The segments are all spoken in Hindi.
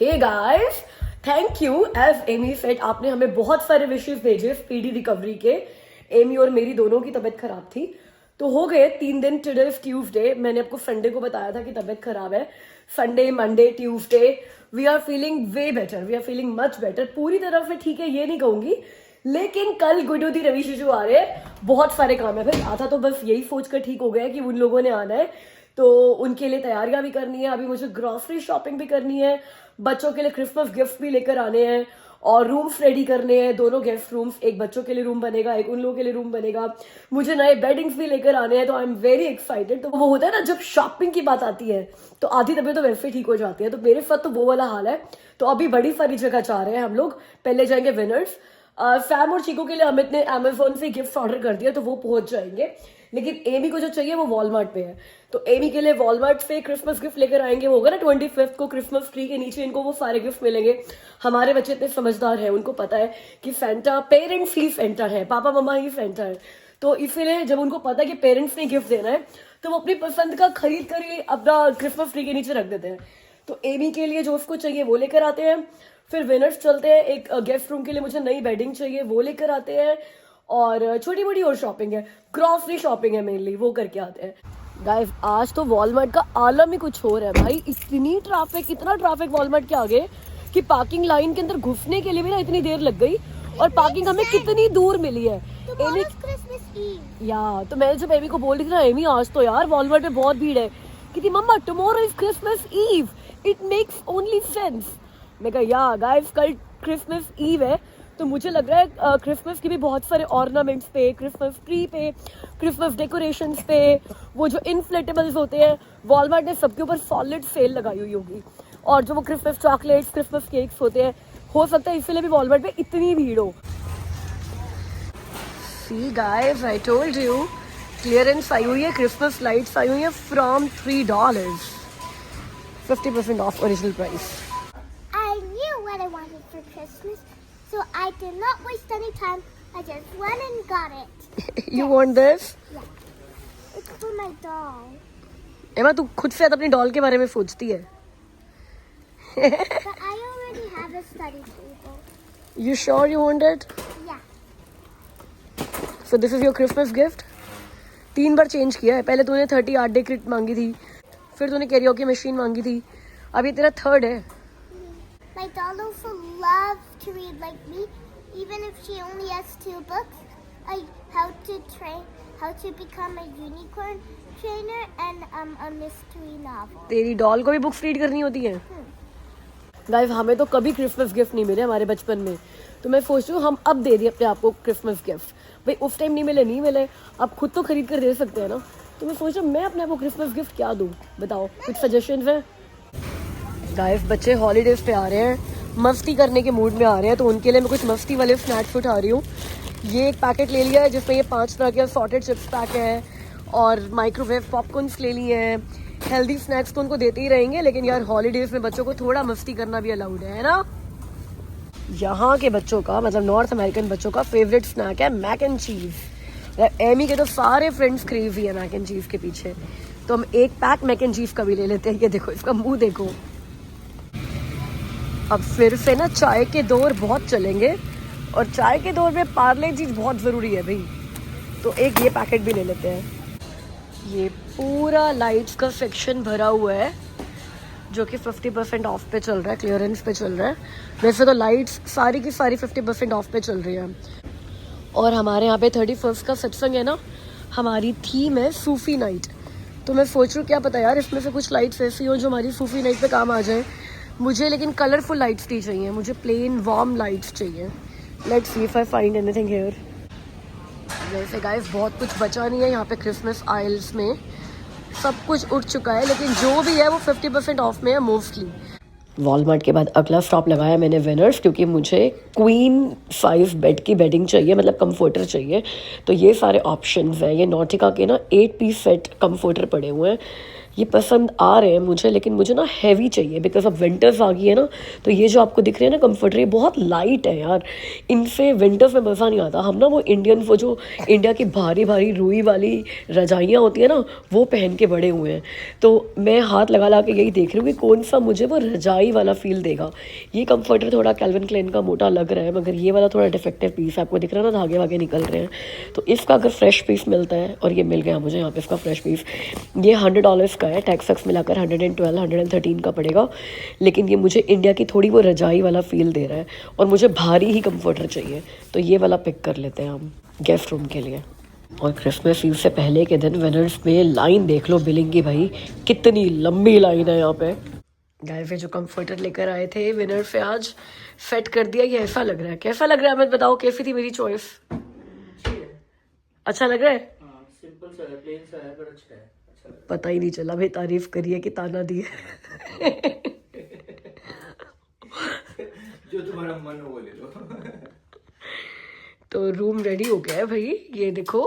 Hey guys, thank you as Amy said, आपने हमें बहुत सारे विशेस भेजे स्पीडी रिकवरी के। एमी और मेरी दोनों की तबीयत खराब थी, तो हो गए 3 दिन। टुडे इज ट्यूसडे, मैंने आपको संडे को बताया था कि तबीयत खराब है। Sunday, Monday, Tuesday we are feeling way better, we are feeling much better. पूरी तरह से ठीक है ये नहीं कहूंगी, लेकिन कल गुडू दी रवि शिशु आ रहे हैं, बहुत सारे काम है भाई। आता तो बस यही सोच कर ठीक हो गया कि उन लोगों ने आना है, तो उनके लिए तैयारियां भी करनी है। अभी मुझे ग्रॉसरी शॉपिंग भी करनी है, बच्चों के लिए क्रिसमस गिफ्ट भी लेकर आने हैं और रूम्स रेडी करने हैं। दोनों गेस्ट रूम्स, एक बच्चों के लिए रूम बनेगा, एक उन लोगों के लिए रूम बनेगा। मुझे नए बेडिंग्स भी लेकर आने हैं, तो आई एम वेरी एक्साइटेड। तो वो होता है ना, जब शॉपिंग की बात आती है तो आधी तबीयत तो वैसे ठीक हो जाती है। तो मेरे साथ तो वो वाला हाल है। तो अभी बड़ी सारी जगह जा रहे हैं हम लोग। पहले जाएंगे विनर्स। सैम और चीकू के लिए अमित ने अमेजोन से गिफ्ट ऑर्डर कर दिया, तो वो पहुंच जाएंगे। लेकिन एमी को जो चाहिए वो वॉलमार्ट पे है, तो एमी के लिए वॉलमार्ट से क्रिसमस गिफ्ट लेकर आएंगे। वो होगा ना 25 को, क्रिसमस ट्री के नीचे इनको वो सारे गिफ्ट मिलेंगे। हमारे बच्चे इतने समझदार हैं, उनको पता है कि सेंटा पेरेंट्स ही सेंटा है, पापा मम्मा ही सेंटा है। तो इसीलिए जब उनको पता है कि पेरेंट्स ने गिफ्ट देना है, तो वो अपनी पसंद का खरीद कर ही अपना क्रिसमस ट्री के नीचे रख देते हैं। तो एमी के लिए जो उसको चाहिए वो लेकर आते हैं। फिर विनर्स चलते हैं, एक गेस्ट रूम के लिए मुझे नई बेडिंग चाहिए, वो लेकर आते हैं। और छोटी मोटी और शॉपिंग है, ग्रॉसरी शॉपिंग है मेनली, वो करके आते हैं। गाइस, आज तो वॉलमार्ट का आलम ही कुछ और है भाई। इतनी ट्रैफिक, इतना ट्रैफिक वॉलमार्ट के आगे कि पार्किंग लाइन के अंदर घुसने के लिए भी ना इतनी देर लग गई। और पार्किंग हमें कितनी दूर मिली है। एमी, या तो मैं जब एमी को बोल रही थी ना, एमी आज तो यार वॉलमार्ट में बहुत भीड़ है, कि mamma tomorrow is Christmas Eve, it makes only sense. मैं कहा या गाइस, कल क्रिसमस ईव है, तो मुझे लग रहा है क्रिसमस के भी बहुत सारे ऑर्नामेंट्स पे, क्रिसमस ट्री पे, क्रिसमस डेकोरेशंस पे, वो जो इन्फ्लेटेबल्स होते हैं, वॉलमार्ट ने सबके ऊपर सॉलिड सेल लगाई हुई होगी। और जो वो क्रिसमस चॉकलेट्स, क्रिसमस केक्स होते हैं, हो सकता है इसीलिए भी वॉलमार्ट में इतनी भीड़ हो। See guys, I told you, clearance आई हुई है, क्रिसमस लाइट्स आई हुई है from $3, 50% off original price. What I wanted for Christmas, so I did not waste any time. I just went and got it. You want this? Yeah. It's for my doll. एमा, तू खुद से अपनी डॉल के बारे में सोचती है। But I already have a study table. You sure you want it? Yeah. So this is your Christmas gift? 3 bar change किया है। पहले तूने 30 आर्ट डे किट मांगी थी, फिर तूने कैरियोके मशीन मांगी थी, अभी तेरा 3rd है। My doll also loves to read like me, even if she only has 2 books. How to become a unicorn trainer and a mystery novel. तेरी डॉल को भी बुक्स रीड करनी होती है। गाइस, हमें तो कभी क्रिसमस गिफ्ट नहीं मिले हमारे बचपन में, तो मैं सोच रही हूँ हम अब दे दिए अपने आप को क्रिसमस गिफ्ट। भाई उस टाइम नहीं मिले, अब खुद तो खरीद कर दे सकते हैं ना। तो मैं सोच रही हूँ मैं अपने आप को क्रिसमस गिफ्ट क्या दूँ, बताओ, कुछ सजेशन है? गाइस, बच्चे हॉलीडेज पे आ रहे हैं, मस्ती करने के मूड में आ रहे हैं, तो उनके लिए मैं कुछ मस्ती वाले स्नैक्स उठा रही हूँ। ये एक पैकेट ले लिया है जिसमें ये 5 तरह के सॉर्टेड चिप्स पैक है, और माइक्रोवेव पॉपकॉर्न्स ले लिए हैं। हेल्दी स्नैक्स तो उनको देते ही रहेंगे, लेकिन यार हॉलीडेज में बच्चों को थोड़ा मस्ती करना भी अलाउड है ना। यहाँ के बच्चों का, मतलब नॉर्थ अमेरिकन बच्चों का फेवरेट स्नैक है मैक एंड चीज़। एमी के तो सारे फ्रेंड्स क्रेजी है मैक एंड चीज़ के पीछे, तो हम एक पैक मैक एंड चीज़ का भी ले लेते हैं। ये देखो, इसका मुँह देखो। अब फिर से ना चाय के दौर बहुत चलेंगे, और चाय के दौर में पार्ले चीज़ बहुत ज़रूरी है भाई, तो एक ये पैकेट भी ले लेते हैं। ये पूरा लाइट्स का सेक्शन भरा हुआ है, जो कि 50% ऑफ पे चल रहा है, क्लियरेंस पे चल रहा है। वैसे तो लाइट्स सारी की सारी 50% ऑफ पे चल रही है। और हमारे यहाँ पे 31 का सत्संग है ना, हमारी थीम है सूफी नाइट। तो मैं सोच रही हूँ, क्या पता यार इसमें से कुछ लाइट्स ऐसी हो जो हमारी सूफी नाइट पे काम आ जाए। मुझे लेकिन कलरफुल लाइट्स नहीं चाहिए, मुझे प्लेन वार्म लाइट्स चाहिए। Let's see if I find anything here. वैसे गाइस, बहुत कुछ बचा नहीं है यहाँ पे क्रिसमस आइल्स में, सब कुछ उठ चुका है, लेकिन जो भी है वो 50% ऑफ में है मोस्टली। वॉलमार्ट के बाद अगला स्टॉप लगाया मैंने विनर्स, क्योंकि मुझे क्वीन साइज बेड की बेडिंग चाहिए, मतलब कंफर्टर चाहिए। तो ये सारे ऑप्शंस हैं। ये नॉटिका के ना 8 पीस सेट कंफर्टर पड़े हुए हैं, ये पसंद आ रहे हैं मुझे, लेकिन मुझे ना हैवी चाहिए बिकॉज अब विंटर्स आ गई है ना। तो ये जो आपको दिख रहे हैं ना कंफर्टर, ये बहुत लाइट है यार, इनसे विंटर्स में मज़ा नहीं आता। हम ना वो इंडियन, वो जो इंडिया की भारी भारी रुई वाली रजाइयाँ होती है ना, वो पहन के बड़े हुए हैं। तो मैं हाथ लगा ला के यही देख रही हूँ कि कौन सा मुझे वो रजाई वाला फील देगा। ये कंफर्टर थोड़ा कैल्विन क्लेन का मोटा लग रहा है, मगर ये वाला थोड़ा डिफेक्टिव पीस है, आपको दिख रहा है ना, धागे वागे निकल रहे हैं। तो इसका अगर फ्रेश पीस मिलता है, और ये मिल गया मुझे यहाँ पे इसका फ्रेश पीस, ये $100 का है, टैक्स वैक्स मिलाकर 112 113 का पड़ेगा। लेकिन ये मुझे इंडिया की थोड़ी वो रजाई वाला फील दे रहा है, और मुझे भारी ही कंफर्टर चाहिए, तो ये वाला पिक कर लेते हैं हम गेस्ट रूम के लिए। और क्रिसमस ईव से पहले के दिन विनर्स में लाइन देख लो बिलिंग की, भाई कितनी लंबी लाइन है यहाँ पे। गाइस जो कंफर्टर लेकर आए थे विनर से आज सेट कर दिया। ये ऐसा लग रहा है, कैसा लग रहा है हमें बताओ, कैसी थी मेरी चॉइस? अच्छा लग रहा है? सिंपल सा है, प्लेन सा है, पर अच्छा है, अच्छा लग रहा है। पता ही नहीं चला भाई, तारीफ करी है कि ताना दी है। जो तुम्हारा मन हो वो ले लो। तो रूम रेडी हो गया है भाई, ये देखो।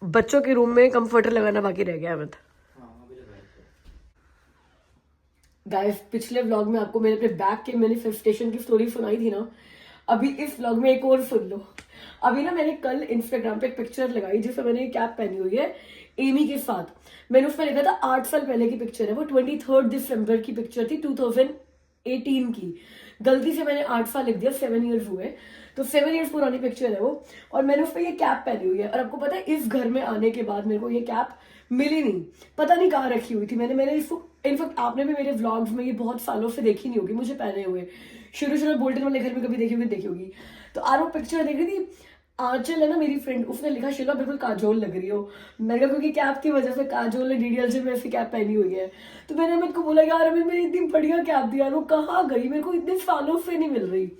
बच्चों के रूम में कंफर्टर लगाना बाकी रह गया अमित। गाइस पिछले व्लॉग में आपको मैंने अपने बैग के मैनिफेस्टेशन की स्टोरी सुनाई थी ना, अभी इस व्लॉग में एक और सुन लो। अभी ना मैंने कल इंस्टाग्राम पे एक पिक्चर लगाई जिसमें मैंने कैप पहनी हुई है एमी के साथ। मैंने उसमें लिखा था 8 साल पहले की पिक्चर है वो, 23 दिसंबर की पिक्चर थी 2018 की। गलती से मैंने 8 साल लिख दिया, 7 ईयर्स हुए, तो 7 ईयर्स पुरानी पिक्चर है वो। और मैंने उस पर ये कैप पहनी हुई है, और आपको पता है इस घर में आने के बाद मेरे को ये कैप मिली नहीं, पता नहीं कहाँ रखी हुई थी। मैंने इसको इनफैक्ट आपने भी मेरे व्लॉग्स में ये बहुत सालों से देखी नहीं होगी मुझे पहने हुए, शुरू में बोल्टन वाले घर में कभी देखी होगी। तो आज वो पिक्चर देख रही थी, आंचल है ना मेरी फ्रेंड, उसने लिखा शिला बिल्कुल काजोल लग रही हो। मैंने कहा क्योंकि कैप की वजह से काजोल ने डीडीएल में ऐसी कैप पहनी हुई है। तो मैंने अमित को बोला यार अमित मेरी इतनी बढ़िया कैप दी यार, वो कहाँ गई, मेरे को इतने सालों से नहीं मिल रही।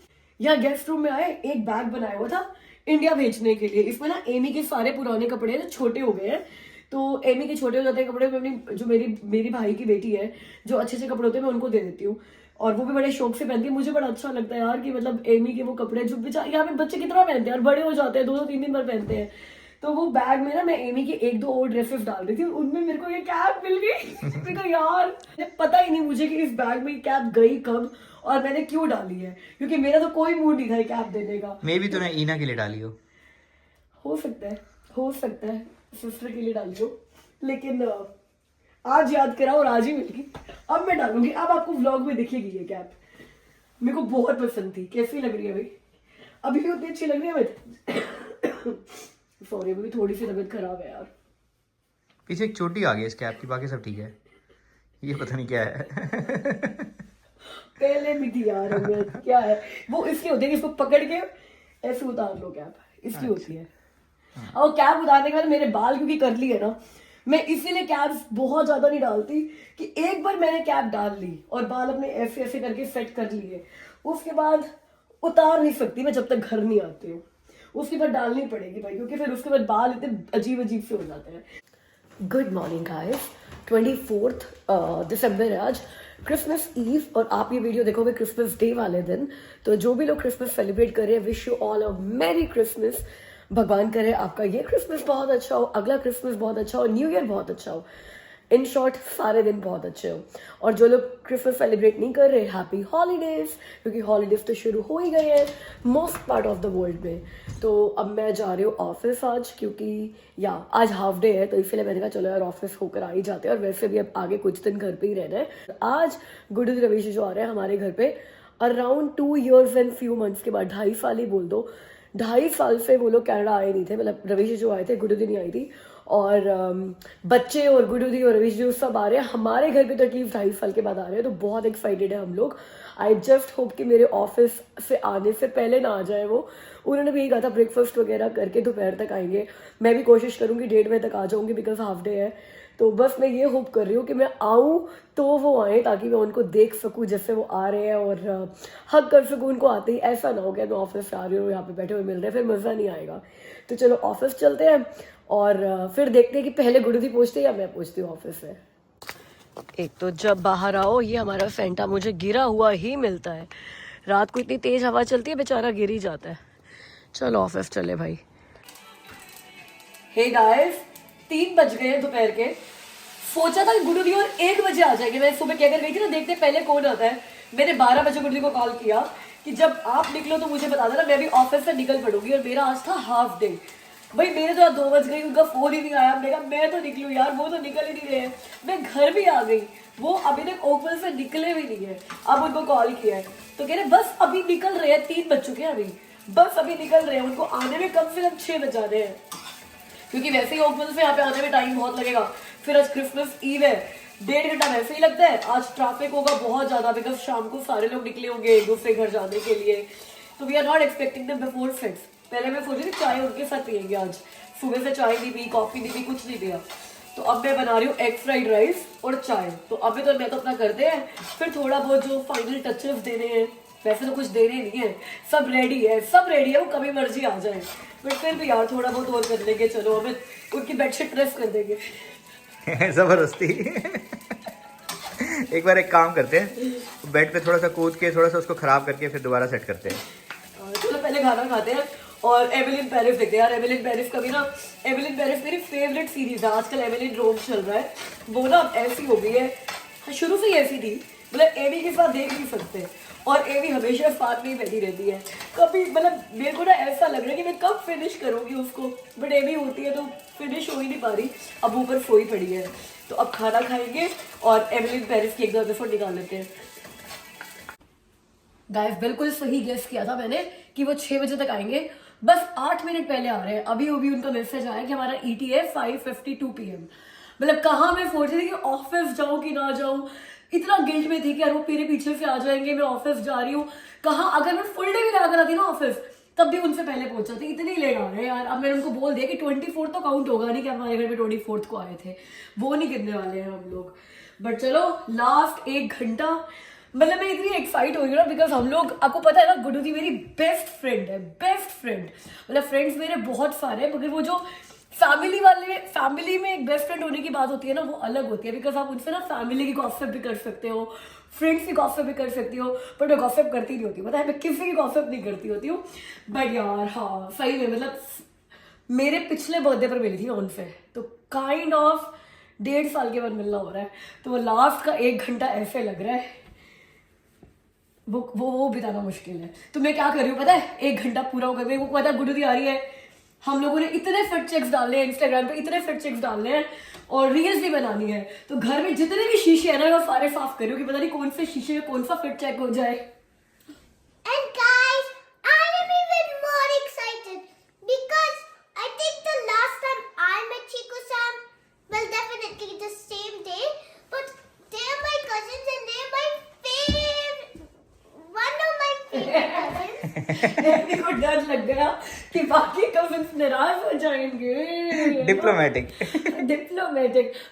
यहाँ गेस्ट रूम में आए, एक बैग बनाया हुआ था इंडिया भेजने के लिए। इसमें ना एमी के सारे पुराने कपड़े ना छोटे हो गए हैं, तो एमी के छोटे हो जाते हैं कपड़े मैं अपनी जो मेरी भाई की बेटी है, जो अच्छे कपड़े होते हैं मैं उनको दे देती हूँ, और वो भी बड़े शौक से पहनती है। मुझे बड़ा अच्छा लगता है यार कि मतलब एमी के वो कपड़े जो यहाँ पे बच्चे कितना पहनते हैं और बड़े हो जाते हैं, 2-3 दिन भर पहनते हैं। तो वो बैग में ना मैं एमी की 1-2 और ड्रेसेस डाल रही थी, उनमें मेरे को ये कैप मिल गई। मैंने कहा यार पता ही नहीं मुझे कि इस बैग में कैप गई कब और मैंने क्यों डाली है, क्योंकि मेरा तो कोई मूड नहीं था ये कैप देने का। मे भी तूने ईना के लिए डाली हो सकता है सिस्टर के लिए डाली हो, लेकिन आज याद करा और आज ही मिल गई। अब मैं डालूंगी, अब आपको व्लॉग में दिखेगी ये कैप। मेरे को बहुत पसंद थी। कैसी लग रही है भाई? अभी भी उतनी अच्छी लग रही है। सॉरी अभी थोड़ी सी तबीयत खराब है यार। पीछे एक चोटी आ गई इस कैप की, बाकी सब ठीक है, ये पता नहीं क्या है। पहले भी थी यार हमें, क्या है वो इसकी होती है कि इसको पकड़ के ऐसे उतार लो, कैप इसकी होती है। और कैप उतारने के बाद मेरे बाल क्योंकि कर्ली है ना, मैं इसीलिए कैप बहुत ज्यादा नहीं डालती कि एक बार मैंने कैप डाल ली और बाल अपने ऐसे ऐसे करके सेट कर लिए, उसके बाद उतार नहीं सकती मैं जब तक घर नहीं आती हूँ। उसके बाद डालनी पड़ेगी भाई, क्योंकि फिर उसके बाद बाल इतने अजीब अजीब से हो जाते हैं। गुड मॉर्निंग गाइस, 24 दिसंबर है आज, क्रिसमस ईव, और आप ये वीडियो देखोगे क्रिसमस डे वाले दिन। तो जो भी लोग क्रिसमस सेलिब्रेट कर रहे हैं, wish you all a merry Christmas. भगवान करे आपका ये क्रिसमस बहुत अच्छा हो, अगला क्रिसमस बहुत अच्छा हो, न्यू ईयर बहुत अच्छा हो, इन शॉर्ट सारे दिन बहुत अच्छे हो। और जो लोग क्रिसमस सेलिब्रेट नहीं कर रहे, हैप्पी हॉलीडेज, क्योंकि हॉलीडेज तो शुरू हो ही गए हैं most part of the world में। तो अब मैं जा रही हूँ ऑफिस आज, क्योंकि आज हाफ डे है, तो इसलिए मैंने कहा चलो यार ऑफिस होकर आ ही जाते हैं, और वैसे भी अब आगे कुछ दिन घर पे ही रहना है। आज गुड्डू रवीश जो आ रहे हैं हमारे घर पे around 2 years and few months के बाद, 2.5 साल ही बोल दो, 2.5 साल से वो लोग कनाडा आए नहीं थे। मतलब रवीश जो आए थे, गुड्डू दी नहीं आई थी, और बच्चे और गुड्डू दी और रवीश जी सब आ रहे हैं हमारे घर पे, तो एटलीस्ट 2.5 साल के बाद आ रहे हैं, तो बहुत एक्साइटेड है हम लोग। आई जस्ट होप कि मेरे ऑफिस से आने से पहले ना आ जाए वो। उन्होंने भी यही कहा था ब्रेकफास्ट वगैरह करके दोपहर तक आएंगे, मैं भी कोशिश करूंगी 1:30 बजे तक आ जाऊंगी, बिकॉज हाफ डे है। तो बस मैं ये होप कर रही हूँ कि मैं आऊँ तो वो आए, ताकि मैं उनको देख सकूँ जैसे वो आ रहे हैं, और हग कर सकूँ उनको आते ही। ऐसा ना हो गया मैं ऑफिस से आ रही हूँ, यहाँ पे बैठे हुए मिल रहे हैं, फिर मज़ा नहीं आएगा। तो चलो ऑफिस चलते हैं, और फिर देखते हैं कि पहले गुड्डू दी पहुँचते हैं या मैं पहुँचती हूँ ऑफिस से। एक तो जब बाहर आओ ये हमारा फैंटा मुझे गिरा हुआ ही मिलता है, रात को इतनी तेज हवा चलती है बेचारा गिर ही जाता है। चलो ऑफिस चले भाई। हे गाइस, 3 बज गए हैं दोपहर के। सोचा था कि गुड्डू दी और 1 बजे आ जाएंगे। मैं सुबह कहकर गई थी ना देखते पहले कौन आता है। मैंने 12 बजे गुड्डू दी को कॉल किया कि जब आप निकलो तो मुझे बता देना, मैं भी ऑफिस से निकल पड़ूंगी। और मेरा आज था हाफ डे। भाई मेरे तो 2 बज गई, उनका फोन ही नहीं आया। मैंने कहा मैं तो निकलूं यार, वो तो निकल ही नहीं रहे हैं। मैं घर भी आ गई, वो अभी तक ओपन से निकले भी नहीं है। अब उनको कॉल किया है तो कह रहे बस अभी निकल रहे हैं, 3 बज चुके हैं अभी, बस अभी निकल रहे हैं। उनको आने में कम से कम 6 बज जाने हैं, क्योंकि वैसे ही ओपन से यहाँ पे आने में टाइम बहुत लगेगा। फिर आज क्रिसमस ईव है, 1.5 घंटा वैसे ही लगता है। आज ट्रैफिक होगा बहुत ज्यादा, बिकॉज शाम को सारे लोग निकले होंगे एक दूसरे घर जाने के लिए। तो we are not expecting them before 6। पहले मैं सोची थी चाय उनके साथ पियेंगे आज। सुबह से चाय नहीं पी, कॉफी नहीं पी, कुछ नहीं पिया। तो अब मैं बना रही हूँ एग फ्राइड राइस और चाय। तो अभी तो मैं तो अपना करते हैं, फिर थोड़ा बहुत जो फाइनल टचेस देने हैं, वैसे तो कुछ देने नहीं है, सब रेडी है, सब रेडी है, वो कभी मर्जी आ जाए। बट फिर भी यार थोड़ा बहुत और कर लेंगे। चलो हमें उनकी बेडशीट प्रेस कर देंगे। जबरदस्ती। एक बार एक काम करते हैं, बेड पे थोड़ा सा कूद के थोड़ा सा उसको खराब करके फिर दोबारा सेट करते हैं। चलो पहले खाना खाते हैं और एमिली इन पेरिस देखते हैं। यार एमिली इन पेरिस का भी ना, एमिली इन पेरिस मेरी फेवरेट सीरीज है। आजकल एमिली इन रोम चल रहा है, वो ना अब ऐसी हो गई है, शुरू से ही ऐसी थी, मतलब एमी के साथ देख नहीं सकते। और एमी हमेशा साथ में ही बैठी रहती है। कभी मतलब मेरे को ना ऐसा लग रहा है कि मैं कब फिनिश करूंगी उसको, बट एमी होती है तो फिनिश हो ही नहीं पा रही। अब ऊपर सोई पड़ी है, तो अब खाना खाएंगे और एमिली इन पेरिस की 1-2 एपिसोड निकाल लेते हैं। गाइस बिल्कुल सही गेस किया था मैंने कि वो 6 बजे तक आएंगे, बस 8 मिनट पहले आ रहे हैं। अभी उनका मैसेज आया कि हमारा ETA 5:52 PM। मतलब कहाँ मैं सोच रही थी कि ऑफिस जाऊं कि ना जाऊं, इतना गिल्ट में थी कि यार वो मेरे पीछे से आ जाएंगे, मैं ऑफिस जा रही हूँ। कहाँ अगर मैं फुल डे भी लगा कर आती ना ऑफिस, तब भी उनसे पहले पहुंच जाती। इतनी लेट आ रहे हैं यार। अब मैंने उनको बोल दिया कि 24 तो काउंट होगा नहीं कि हमारे घर में 24 को आए थे, वो नहीं गिनने वाले हैं हम लोग। बट चलो लास्ट 1 घंटा, मतलब मैं इतनी एक्साइट हो रही हूँ ना, बिकॉज हम लोग, आपको पता है ना गुड्डू दी मेरी बेस्ट फ्रेंड है, बेस्ट फ्रेंड। मतलब फ्रेंड्स मेरे बहुत सारे हैं, मगर वो जो फैमिली में एक बेस्ट फ्रेंड होने की बात होती है ना, वो अलग होती है। बिकॉज आप उनसे ना फैमिली की गॉसिप भी कर सकते हो, फ्रेंड्स की गॉसिप भी कर सकती हो, बट मैं गॉसिप करती नहीं होती, पता है, मैं किसी की गॉसिप नहीं करती होती हूँ। बट यार हाँ सही में, मतलब मेरे पिछले बर्थडे पर मिली थी मैं उनसे, तो काइंड ऑफ 1.5 साल के बाद मिलना हो रहा है। तो वो लास्ट का 1 घंटा ऐसे लग रहा है, वो बिताना मुश्किल है। तो मैं क्या कर रही हूँ पता है, 1 घंटा पूरा हो गया, मेरे को पता है गुड्डू दी आ रही है, हम लोगों ने इतने फिट चेक्स डालने हैं इंस्टाग्राम पे, इतने फिट चेक्स डालने हैं और रील्स भी बनानी है। तो घर में जितने भी शीशे हैं ना, वो सारे साफ कर रही हूँ कि पता नहीं कौन से शीशे में कौन सा फिट चेक हो जाए। And guys, I am even more excited because I think the last time I met Chico-san, well, definitely the same day, but they are my cousins and they are my one of my favorite cousins. मेरे को डर लग गया कि बाकी कजिन्स नाराज हो जाएंगे। डिप्लोमेटिक।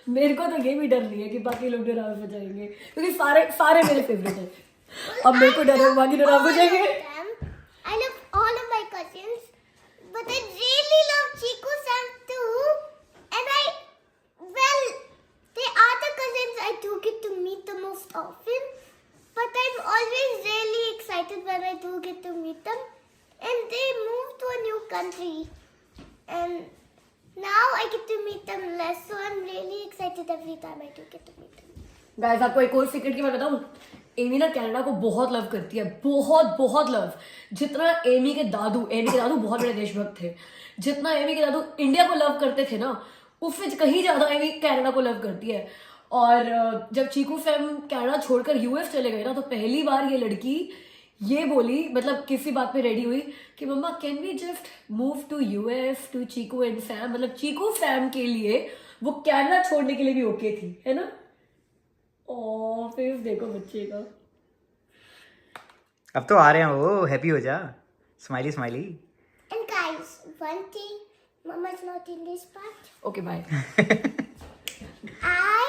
मेरे को तो ये भी डर नहीं है कि बाकी लोग नाराज हो जाएंगे, क्योंकि सारे मेरे फेवरेट हैं। अब मेरे को डर है बाकी नाराज हो जाएंगे। I love all of my cousins, but I really love Chico-san too. And they are the cousins I do get to meet the most often. But I'm always really excited when I do get to meet them. And they moved to a new country. And now I get to meet them less. So I'm really excited every time I do get to meet them. Guys आपको एक और सीक्रेट की मैं बताऊं, एमी ना कनाडा को बहुत लव करती है, बहुत लव। जितना एमी के दादू बहुत बड़े देशभक्त थे, जितना एमी के दादू इंडिया को लव करते थे ना, उससे कहीं ज्यादा एमी कनाडा को लव करती है। और जब चीकू फैम कनाडा छोड़कर US चले गए ना, तो पहली बार ये लड़की ये बोली, मतलब किसी बात पे रेडी हुई कि mamma can we just move to US to Cheeku and fam. मतलब चीकू फैम के लिए वो कनाडा छोड़ने के लिए भी ओके थी, है ना। ओ फेस देखो बच्चे का। अब तो आ रहे हैं वो, हैप्पी हो जा, smiley smiley. And guys, one thing, Mama's not in this part. Okay bye. I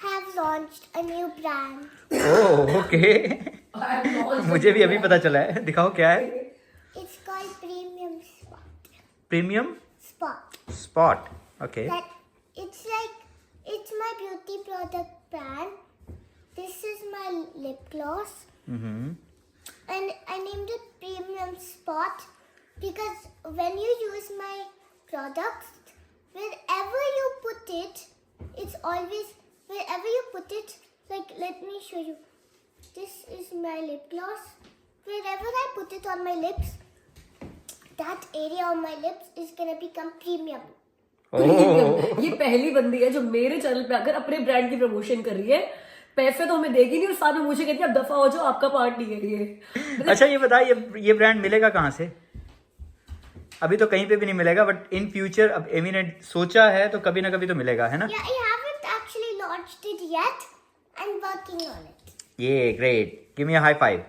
have launched a new brand. Oh okay, मुझे भी अभी पता चला है, दिखाओ क्या है। It's called Premium Spot. Premium Spot. Spot, okay. It's my beauty product brand. This is my lip gloss. And I named it Premium Spot because when you use my products, wherever you put it, it's always, wherever you put it, like, let me show you. This is my lip gloss. Wherever I put it on my lips, that area on my lips is gonna become premium. ये पहली बंदी है जो मेरे चैनल पे आकर अपने ब्रांड की प्रमोशन कर रही है। पैसे तो हमें देगी नहीं और साथ में मुझे कहती है अब दफा हो जाओ, आपका पार्ट नहीं है ये। अच्छा ये बता, ये ब्रांड मिलेगा कहाँ से? अभी तो कहीं पे भी नहीं मिलेगा, बट इन फ्यूचर अब एमी ने सोचा है तो कभी ना कभी तो मिलेगा, है ना? Yeah, I haven't actually launched it yet. I'm working on it. ये great, give me a high five.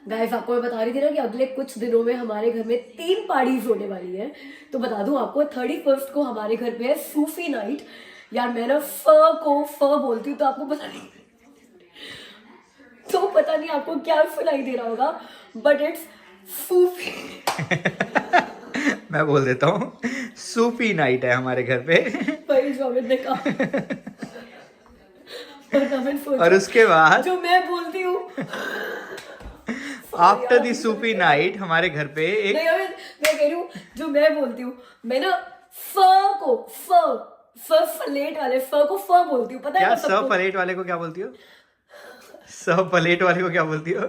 Guys आपको मैं बता रही थी ना कि अगले कुछ दिनों में हमारे घर में 3 पार्टीज होने वाली है। तो बता दूं आपको 31 को हमारे घर पे है सूफी नाइट। यार मैं ना फ को फ बोलती हूँ तो आपको पता नहीं, तो पता नहीं आपको क्या सुनाई दे रहा होगा, बट इट्स सूफी। मैं बोल देता हूँ, सूफी नाइट है हमारे घर पे। वही जो अमित ने कहा। और उसके बाद जो मैं बोलती हूँ आफ्टर दी सूफी नाइट हमारे घर पे एक, नहीं अमित, मैं कह रही हूँ जो मैं बोलती हूँ, मैं ना फ को फलेट वाले फ को फ बोलती हूँ, पता है क्या ना स सबको? प्लेट वाले को क्या बोलती हो? स प्लेट वाले को क्या बोलती हो?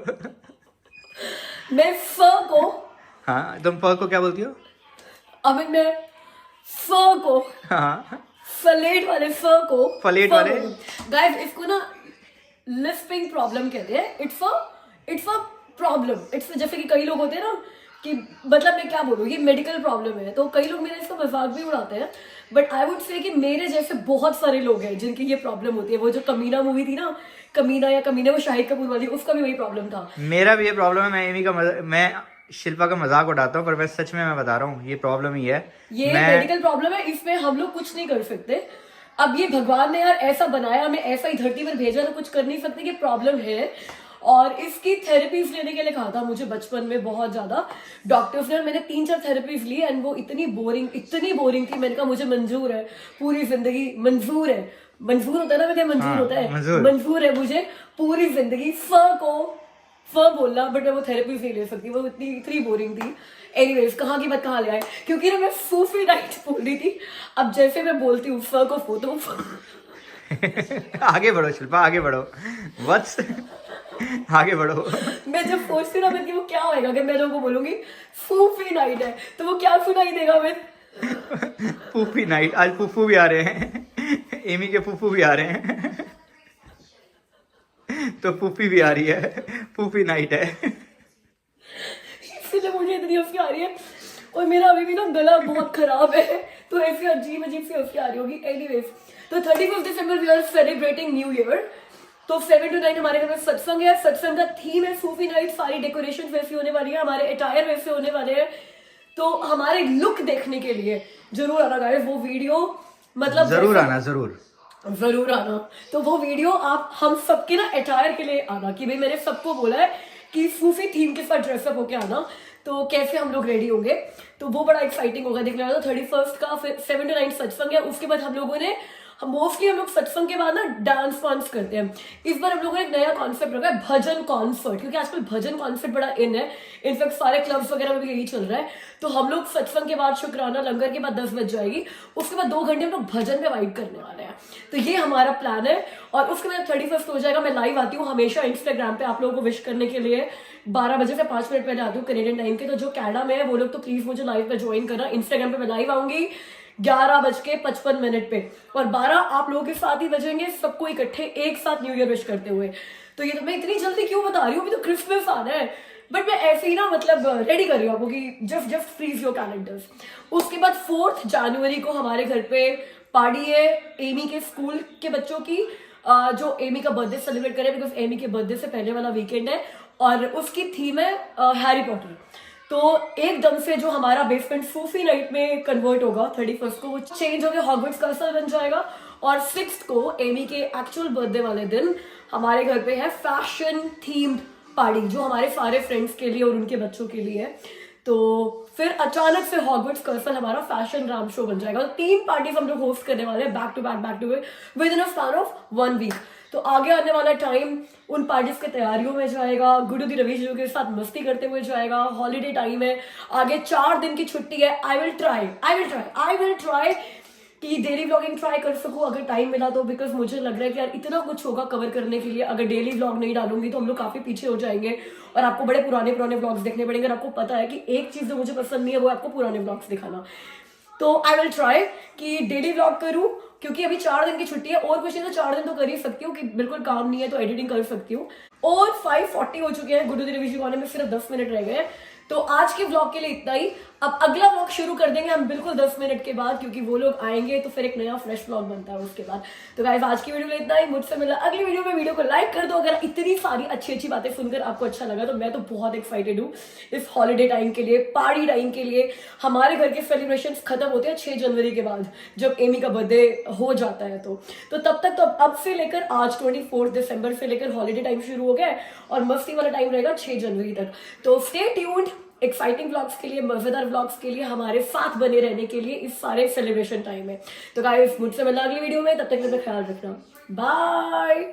मैं फ को, हाँ तुम फ को क्या बोलती हो? अमित मैं फ को, हाँ फलेट वाले फ को, फलेट वाले? गाइस इसको ना लिस्पिंग प्रॉब्लम कहते हैं। It's a problem. इट्स जैसे कि कई लोग होते हैं ना कि मतलब मैं क्या बोलूँ, ये मेडिकल प्रॉब्लम है, तो कई लोग मेरा इसका मजाक भी उड़ाते हैं, बट आई वुड से कि मेरे जैसे बहुत सारे लोग हैं जिनकी ये प्रॉब्लम होती है। वो जो कमीना मूवी थी ना, कमीना या कमीने, वो शाहिद कपूर वाली, उसका भी वही प्रॉब्लम था। मेरा भी ये प्रॉब्लम है। मैं शिल्पा का मजाक उड़ाता हूँ, पर मैं सच में मैं बता रहा हूँ ये प्रॉब्लम ही है। ये मेडिकल प्रॉब्लम है, इसमें हम लोग कुछ नहीं कर सकते। अब ये भगवान ने यार ऐसा बनाया, हमें ऐसा ही धरती पर भेजा, तो कुछ कर नहीं सकते, कि प्रॉब्लम है। और इसकी थेरेपीज लेने के लिए कहा था मुझे बचपन में बहुत ज्यादा डॉक्टर्स ने, और मैंने 3-4 थेरेपीज ली एंड वो इतनी बोरिंग थी। मैंने कहा मुझे मंजूर है, पूरी जिंदगी मंजूर है। मंजूर होता है ना, मैं क्या मंजूर होता है, मंजूर है मुझे पूरी जिंदगी फ बोलना, बट मैं वो थेरेपीज नहीं ले सकती, वो इतनी बोरिंग थी। एनीवेज, कहाँ की बात कहाँ ले आए, क्योंकि ना मैं सूफी नाइट बोल रही थी। अब जैसे मैं बोलती हूँ फ को फो, तो आगे बढ़ो शिल्पा, आगे बढ़ो, बस आगे बढ़ो। मैं जब सोचती हूँ ना कि वो क्या होएगा कि मैं लोगों को बोलूंगी सूफी नाइट है, तो वो क्या सुनाई देगा? मैं फूफी नाइट, आज फूफू भी आ रहे हैं, एमी के फूफू भी आ रहे हैं, तो फूफी भी आ रही है, फूफी नाइट है। इसलिए मुझे इतनी हंसी आ रही है, और मेरा अभी भी ना गला बहुत खराब है, तो ऐसी अजीब सी हंसी आ रही होगी। एनीवेज, तो 31 December we are celebrating New Year. तो 7 to 9 हमारे घर में सत्संग है। सत्संग का थीम है सूफी नाइट। सारी डेकोरेशन वैसी होने वाली है, हमारे अटायर वैसे होने वाले हैं। तो हमारे लुक देखने के लिए जरूर आना गाइस, वो वीडियो मतलब जरूर आना। तो वो वीडियो आप हम सबके ना अटायर के लिए आना, कि भाई मैंने सबको बोला है कि सूफी थीम के साथ ड्रेसअप होके आना, तो कैसे हम लोग रेडी होंगे, तो वो बड़ा एक्साइटिंग होगा देखने वाला। तो 31 का फिर 7 to 9 सत्संग है। उसके बाद हम लोगों ने मोस्टली हम लोग सत्संग के बाद ना डांस वांस करते हैं। इस बार हम लोगों ने एक नया कॉन्सेप्ट रखा है, भजन कॉन्सर्ट, क्योंकि आजकल भजन कॉन्सेप्ट बड़ा इन है। इनफैक्ट सारे क्लब्स वगैरह में भी यही चल रहा है। तो हम लोग सत्संग के बाद शुक्राना, लंगर के बाद 10 बज जाएगी, उसके बाद 2 घंटे हम लोग भजन में वाइब करने वाले हैं। तो ये हमारा प्लान है। और उसके बाद 31 हो जाएगा, मैं लाइव आती हूँ हमेशा इंस्टाग्राम पे आप लोगों को विश करने के लिए। 12 बजे से 5 मिनट पहले आती हूँ कनेडियन टाइम के। तो जो कनाडा में है वो लोग तो प्लीज मुझे लाइव पे ज्वाइन करना। इंस्टाग्राम पे मैं लाइव आऊंगी 11:55 पे, और 12 आप लोगों के साथ ही बजेंगे, सबको इकट्ठे एक साथ न्यू ईयर विश करते हुए। तो ये तो मैं इतनी जल्दी क्यों बता रही हूँ, अभी तो क्रिसमस आना है, बट मैं ऐसे ही ना मतलब रेडी कर रही हूँ आपको कि जस्ट फ्रीज योर कैलेंडर्स। उसके बाद 4 जनवरी को हमारे घर पे पार्टी है एमी के स्कूल के बच्चों की, जो एमी का बर्थडे सेलिब्रेट करे, बिकॉज एमी के बर्थडे से पहले वाला वीकेंड है, और उसकी थीम है हैरी पॉटर। तो एकदम से जो हमारा बेसमेंट सूफी नाइट में कन्वर्ट होगा 31 को, वो चेंज होकर हॉगवर्ट्स कैसल बन जाएगा। और 6 को एमी के एक्चुअल बर्थडे वाले दिन हमारे घर पे है फैशन थीम्ड पार्टी, जो हमारे सारे फ्रेंड्स के लिए और उनके बच्चों के लिए है। तो फिर अचानक से हॉगवर्ट्स कर्सल हमारा फैशन राम शो बन जाएगा। तो 3 पार्टीज हम लोग होस्ट करने वाले हैं back to back with in a span of 1 week. तो आगे आने वाला टाइम उन पार्टीज की तैयारियों में जाएगा, गुरु दी रवि जी के साथ मस्ती करते हुए जाएगा। हॉलीडे टाइम है, आगे 4 दिन की छुट्टी है। आई विल ट्राई कि डेली व्लॉगिंग ट्राई कर सकूं अगर टाइम मिला तो, बिकॉज मुझे लग रहा है कि यार इतना कुछ होगा कवर करने के लिए। अगर डेली व्लॉग नहीं डालूंगी तो हम लोग काफी पीछे हो जाएंगे और आपको बड़े पुराने व्लॉग्स देखने पड़ेंगे। और आपको पता है कि एक चीज जो मुझे पसंद नहीं है वो आपको पुराने व्लॉग्स दिखाना। तो आई विल ट्राई कि डेली व्लॉग करूं, क्योंकि अभी 4 दिन की छुट्टी है। और कुछ नहीं तो 4 दिन तो कर ही सकती हूँ कि बिल्कुल काम नहीं है तो एडिटिंग कर सकती हूँ। और 5:40 हो चुके हैं, गुरु दी रवि जी को आने में सिर्फ 10 मिनट रह गए हैं। तो आज के व्लॉग के लिए इतना ही। अब अगला व्लॉग शुरू कर देंगे हम बिल्कुल 10 मिनट के बाद, क्योंकि वो लोग आएंगे तो फिर एक नया फ्रेश व्लॉग बनता है उसके बाद। तो गाइस आज की वीडियो में इतना ही। मुझसे मिला अगली वीडियो में। वीडियो को लाइक कर दो अगर इतनी सारी अच्छी बातें सुनकर आपको अच्छा लगा तो। मैं तो बहुत एक्साइटेड हूँ इस हॉलीडे टाइम के लिए, पार्टी टाइम के लिए। हमारे घर के सेलिब्रेशन खत्म होते हैं 6 जनवरी के बाद, जब एमी का बर्थडे हो जाता है। तो तब तक तो अब से लेकर आज 24 दिसंबर से लेकर हॉलीडे टाइम शुरू हो गया है और मस्ती वाला टाइम रहेगा 6 जनवरी तक। तो स्टे ट्यून्ड एक्साइटिंग व्लॉग्स के लिए, मजेदार व्लॉग्स के लिए, हमारे साथ बने रहने के लिए इस सारे सेलिब्रेशन टाइम में। तो गाइस मुझसे मिलना अगली वीडियो में, तब तक अपना ख्याल रखना। बाय।